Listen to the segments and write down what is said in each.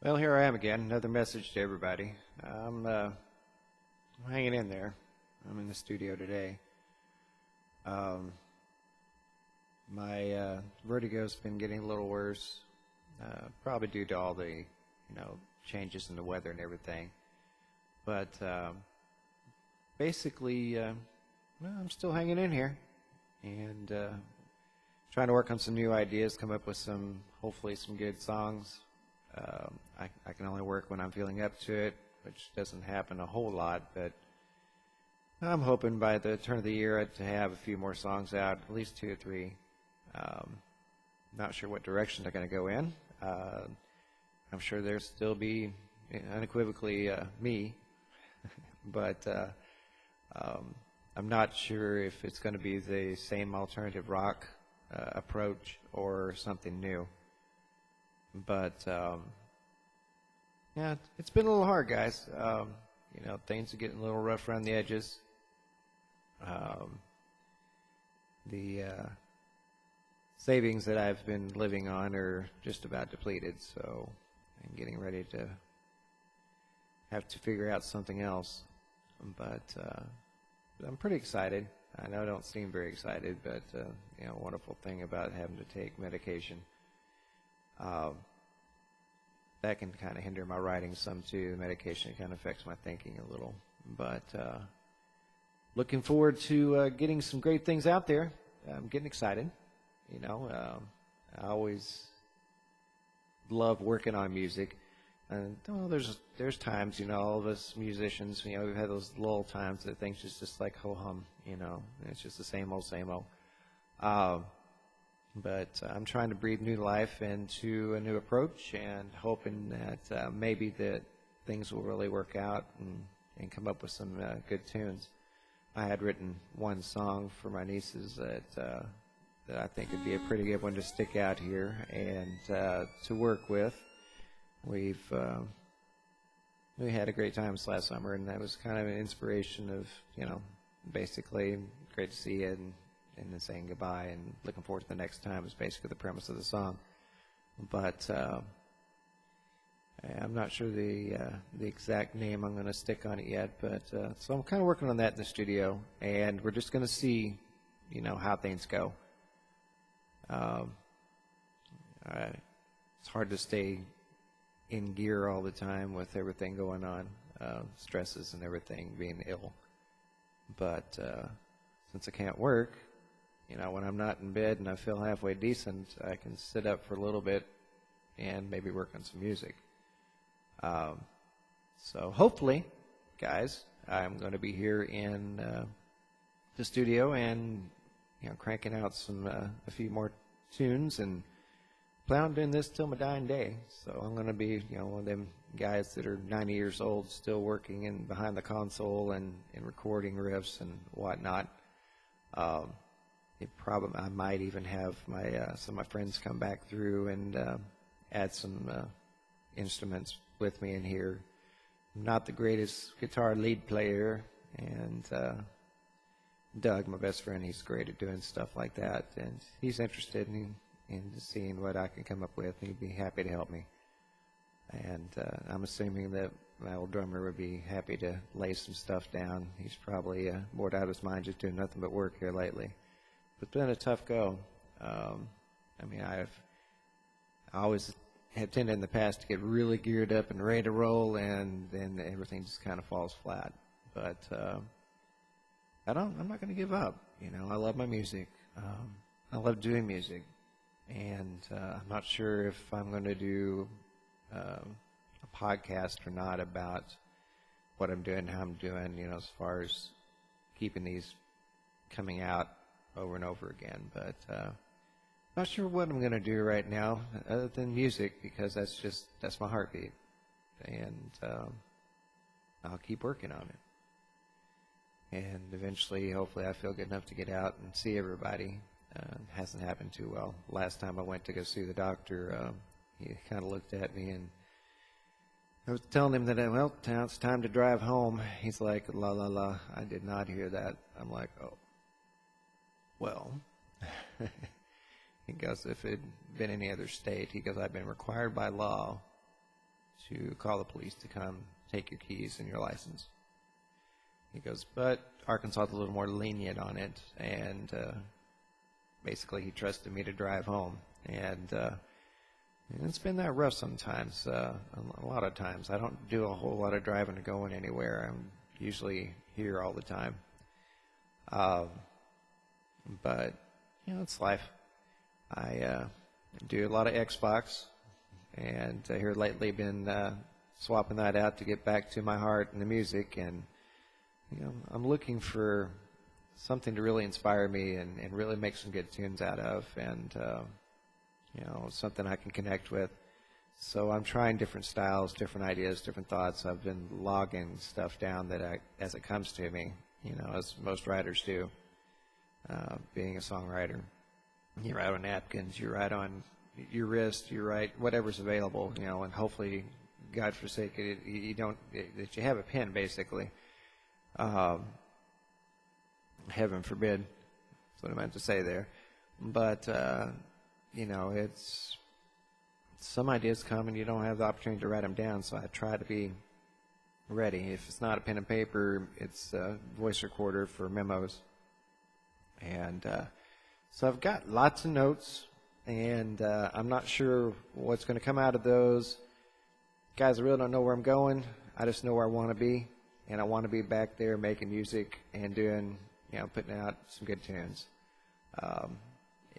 Well, here I am again. Another message to everybody. I'm hanging in there. I'm in the studio today. Um, my vertigo's been getting a little worse, probably due to all the, changes in the weather and everything. But basically, well, I'm still hanging in here and trying to work on some new ideas, come up with hopefully some good songs. I can only work when I'm feeling up to it, which doesn't happen a whole lot, but I'm hoping by the turn of the year to have a few more songs out, at least 2 or 3. Not sure what direction they're going to go in. I'm sure there'll still be unequivocally me, but I'm not sure if it's going to be the same alternative rock approach or something new. But yeah, it's been a little hard, guys. Things are getting a little rough around the edges. The savings that I've been living on are just about depleted, so I'm getting ready to have to figure out something else. But I'm pretty excited. I know I don't seem very excited, but wonderful thing about having to take medication. That can kind of hinder my writing some too. The medication kind of affects my thinking a little. But looking forward to getting some great things out there. I'm getting excited. I always love working on music. And there's times, all of us musicians, we've had those lull times that things just like ho hum, it's just the same old, same old. But I'm trying to breathe new life into a new approach and hoping that maybe that things will really work out and come up with some good tunes. I had written one song for my nieces that I think would be a pretty good one to stick out here and to work with. We had a great time this last summer, and that was kind of an inspiration of, basically great to see you and then saying goodbye and looking forward to the next time is basically the premise of the song. But I'm not sure the exact name I'm going to stick on it yet, but so I'm kind of working on that in the studio, and we're just going to see, how things go. It's hard to stay in gear all the time with everything going on, stresses and everything, being ill. But since I can't work, when I'm not in bed and I feel halfway decent, I can sit up for a little bit and maybe work on some music. So hopefully, guys, I'm going to be here in the studio and cranking out a few more tunes and plan on doing this till my dying day. So I'm going to be one of them guys that are 90 years old still working in behind the console and recording riffs and whatnot. I might even have some of my friends come back through and add some instruments with me in here. I'm not the greatest guitar lead player, and Doug, my best friend, he's great at doing stuff like that, and he's interested in seeing what I can come up with, and he'd be happy to help me. And I'm assuming that my old drummer would be happy to lay some stuff down. He's probably bored out of his mind just doing nothing but work here lately. But it's been a tough go. I always have tended in the past to get really geared up and ready to roll, and then everything just kind of falls flat. But I'm not going to give up. I love my music. I love doing music, and I'm not sure if I'm going to do a podcast or not about what I'm doing, how I'm doing, as far as keeping these coming out over and over again. But not sure what I'm going to do right now other than music, because that's my heartbeat, and I'll keep working on it. And eventually, hopefully, I feel good enough to get out and see everybody. It hasn't happened too well. Last time I went to go see the doctor, he kind of looked at me, and I was telling him that, well, now it's time to drive home. He's like, la, la, la. I did not hear that. I'm like, oh, well. He goes, if it had been any other state, he goes, I've been required by law to call the police to come take your keys and your license. He goes, but Arkansas is a little more lenient on it, and basically he trusted me to drive home. And it's been that rough sometimes, a lot of times. I don't do a whole lot of driving or going anywhere. I'm usually here all the time. But, it's life. I do a lot of Xbox, and here lately been swapping that out to get back to my heart and the music. And, I'm looking for something to really inspire me and really make some good tunes out of, and something I can connect with. So I'm trying different styles, different ideas, different thoughts. I've been logging stuff down as it comes to me, as most writers do. Being a songwriter, you write on napkins, you write on your wrist, you write whatever's available, and hopefully, God forsake it, that you have a pen, basically. Heaven forbid, that's what I meant to say there. But, it's some ideas come and you don't have the opportunity to write them down, so I try to be ready. If it's not a pen and paper, it's a voice recorder for memos. And so I've got lots of notes, and I'm not sure what's going to come out of those. Guys, I really don't know where I'm going. I just know where I want to be, and I want to be back there making music and doing, putting out some good tunes.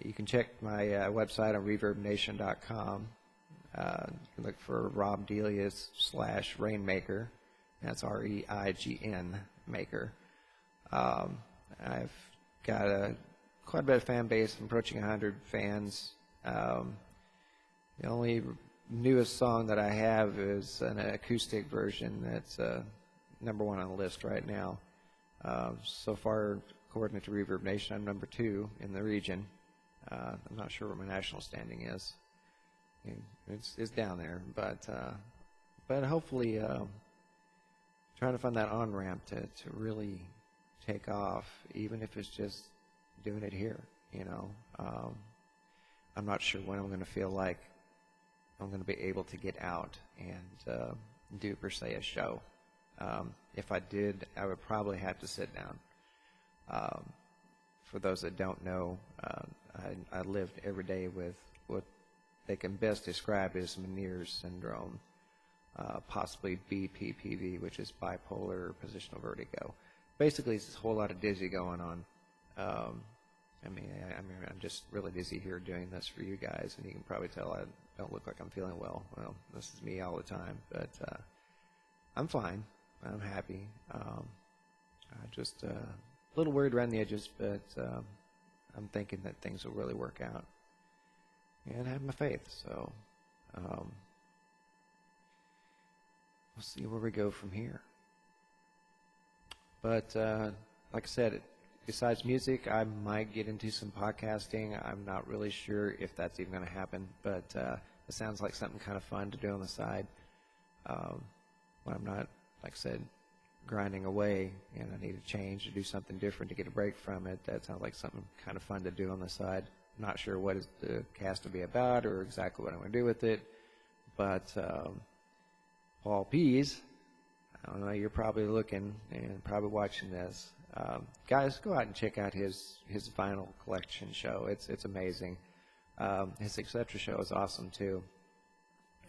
You can check my website on ReverbNation.com. You can look for Rob Delius / Rainmaker. That's REIGN Maker. I've got quite a bit of fan base. I'm approaching 100 fans. The only newest song that I have is an acoustic version that's #1 on the list right now. So far, according to Reverb Nation, I'm #2 in the region. I'm not sure what my national standing is. It's down there, but hopefully trying to find that on-ramp to really take off, even if it's just doing it here, I'm not sure when I'm going to feel like I'm going to be able to get out and do, per se, a show. If I did, I would probably have to sit down. For those that don't know, I lived every day with what they can best describe as Meniere's syndrome, possibly BPPV, which is bipolar positional vertigo. Basically, it's a whole lot of dizzy going on. I'm just really dizzy here doing this for you guys, and you can probably tell I don't look like I'm feeling well. Well, this is me all the time, but I'm fine. I'm happy. Just a little worried around the edges, but I'm thinking that things will really work out, and I have my faith. So we'll see where we go from here. But like I said, besides music, I might get into some podcasting. I'm not really sure if that's even going to happen, but it sounds like something kind of fun to do on the side. When I'm not, like I said, grinding away and I need to change to do something different to get a break from it, that sounds like something kind of fun to do on the side. I'm not sure what is the cast will be about or exactly what I'm going to do with it, but Paul Pease, I don't know, you're probably looking and probably watching this. Guys, go out and check out his vinyl collection show. It's amazing. His Etc. show is awesome too.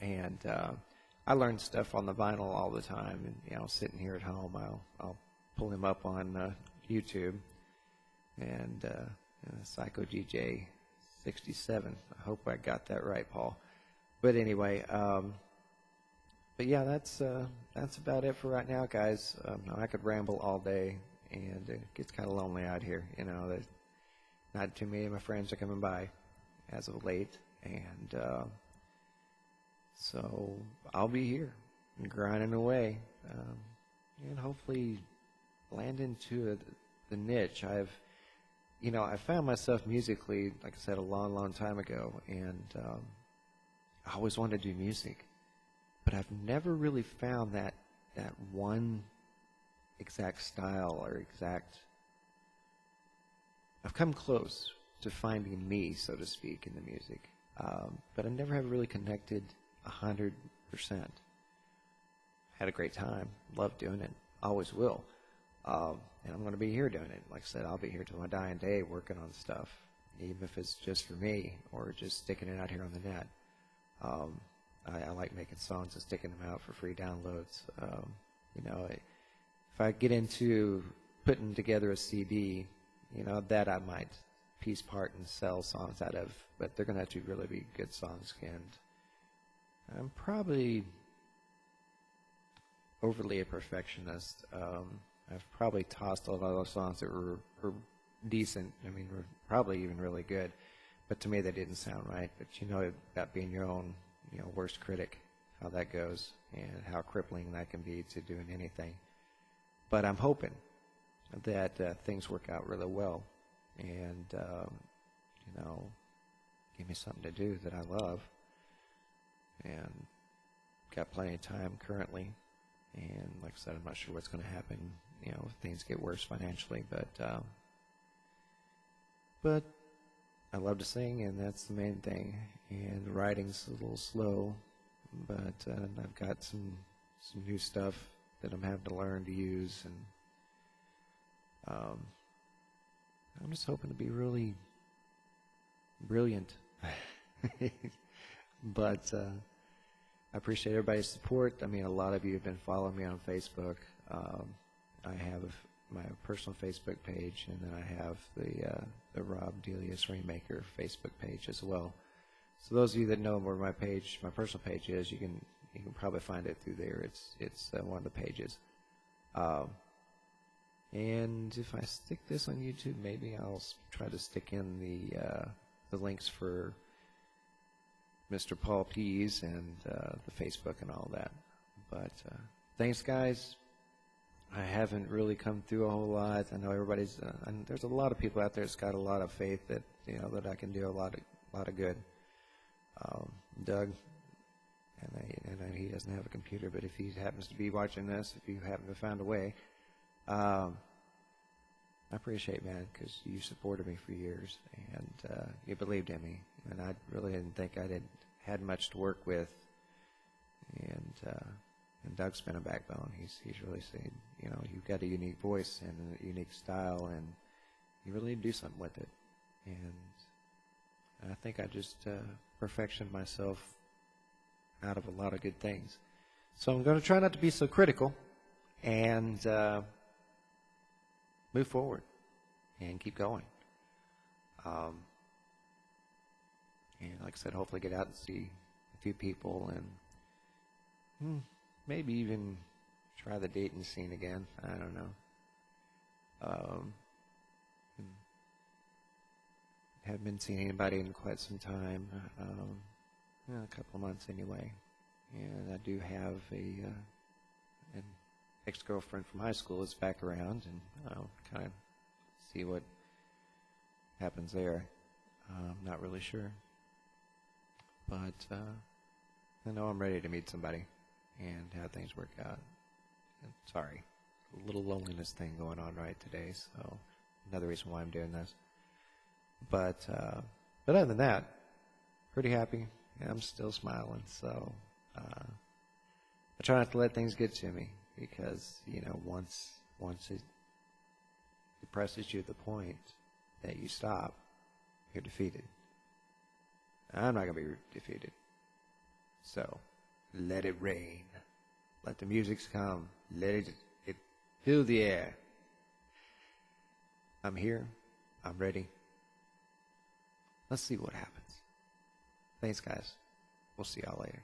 And I learn stuff on the vinyl all the time. And sitting here at home, I'll pull him up on YouTube. And Psyko DJ 67. I hope I got that right, Paul. But anyway. But yeah, that's about it for right now, guys. I could ramble all day, and it gets kind of lonely out here. There's not too many of my friends are coming by as of late, and so I'll be here grinding away, and hopefully land into the niche. I found myself musically, like I said, a long, long time ago, and I always wanted to do music. But I've never really found that one exact style or I've come close to finding me, so to speak, in the music. But I never have really connected 100%. had a great time. Loved doing it. Always will. And I'm going to be here doing it. Like I said, I'll be here till my dying day working on stuff, even if it's just for me or just sticking it out here on the net. I like making songs and sticking them out for free downloads. If I get into putting together a CD, that I might piece part and sell songs out of, but they're going to have to really be good songs. And I'm probably overly a perfectionist. I've probably tossed a lot of those songs that were decent. I mean, were probably even really good, but to me they didn't sound right. But about being your own, worst critic, how that goes, and how crippling that can be to doing anything. But I'm hoping that things work out really well, and give me something to do that I love, and got plenty of time currently. And like I said, I'm not sure what's going to happen, if things get worse financially, but I love to sing, and that's the main thing. And the writing's a little slow, but I've got some new stuff that I'm having to learn to use, and I'm just hoping to be really brilliant. But I appreciate everybody's support. I mean, a lot of you have been following me on Facebook. I have my personal Facebook page, and then I have the Rob Delius Rainmaker Facebook page as well. So those of you that know where my personal page is, you can probably find it through there. It's one of the pages. And if I stick this on YouTube, maybe I'll try to stick in the links for Mr. Paul Pease and the Facebook and all that. But thanks, guys. I haven't really come through a whole lot. I know everybody's, and there's a lot of people out there that's got a lot of faith that that I can do a lot of good. Doug, and he doesn't have a computer, but if he happens to be watching this, if you happen to find a way, I appreciate, man, because you supported me for years, and you believed in me, and I really didn't think I had much to work with, and Doug's been a backbone. He's really said, you've got a unique voice and a unique style, and you really need to do something with it. And I think I just perfectioned myself out of a lot of good things. So I'm going to try not to be so critical, and move forward and keep going. And like I said, hopefully get out and see a few people, and maybe even try the dating scene again. I don't know. Haven't been seeing anybody in quite some time, a couple of months anyway. And I do have an ex-girlfriend from high school is back around, and I'll kind of see what happens there. I'm not really sure. But I know I'm ready to meet somebody and have things work out. And sorry, a little loneliness thing going on right today, so another reason why I'm doing this. But other than that, pretty happy. Yeah, I'm still smiling, so I try not to let things get to me, because once it depresses you to the point that you stop, you're defeated. I'm not going to be defeated. So let it rain. Let the music come. Let it fill the air. I'm here. I'm ready. Let's see what happens. Thanks, guys. We'll see y'all later.